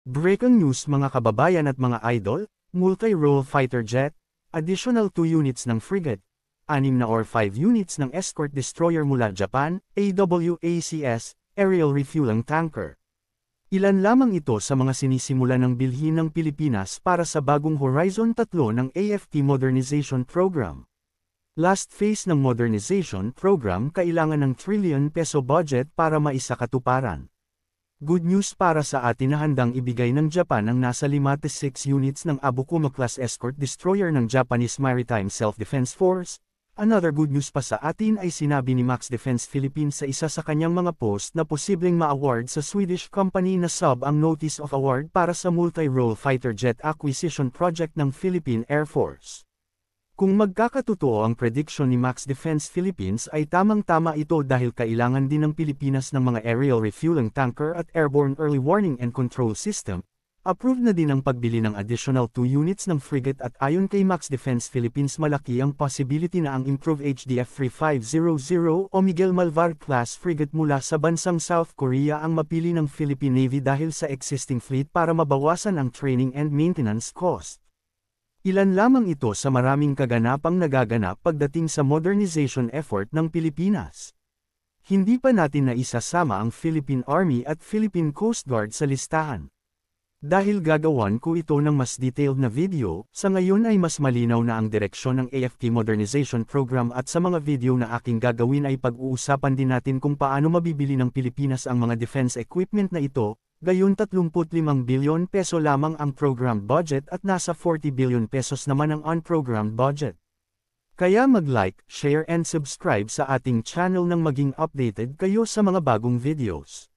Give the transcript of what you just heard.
Breaking news mga kababayan at mga idol, multi-role fighter jet, additional 2 units ng frigate, 6 na or 5 units ng escort destroyer mula Japan, AWACS, aerial refueling tanker. Ilan lamang ito sa mga sinisimula ng bilhin ng Pilipinas para sa bagong Horizon 3 ng AFP Modernization Program. Last phase ng modernization program kailangan ng trillion peso budget para maisakatuparan. Good news para sa atin na handang ibigay ng Japan ang nasa 56 units ng Abukuma-class escort destroyer ng Japanese Maritime Self-Defense Force. Another good news pa sa atin ay sinabi ni Max Defense Philippines sa isa sa kanyang mga post na posibleng ma-award sa Swedish company na Saab ang Notice of Award para sa multi-role fighter jet acquisition project ng Philippine Air Force. Kung magkakatotoo ang prediction ni Max Defense Philippines ay tamang-tama ito dahil kailangan din ng Pilipinas ng mga aerial refueling tanker at airborne early warning and control system. Approved na din ang pagbili ng additional 2 units ng frigate at ayon kay Max Defense Philippines malaki ang possibility na ang improved HDF 3500 o Miguel Malvar class frigate mula sa bansang South Korea ang mapili ng Philippine Navy dahil sa existing fleet para mabawasan ang training and maintenance cost. Ilan lamang ito sa maraming kaganapang nagaganap pagdating sa modernization effort ng Pilipinas. Hindi pa natin naisasama ang Philippine Army at Philippine Coast Guard sa listahan. Dahil gagawan ko ito ng mas detailed na video, sa ngayon ay mas malinaw na ang direksyon ng AFP Modernization Program at sa mga video na aking gagawin ay pag-uusapan din natin kung paano mabibili ng Pilipinas ang mga defense equipment na ito. Gayon 35 bilyon peso lamang ang programmed budget at nasa 40 billion pesos naman ang unprogrammed budget. Kaya mag-like, share and subscribe sa ating channel nang maging updated kayo sa mga bagong videos.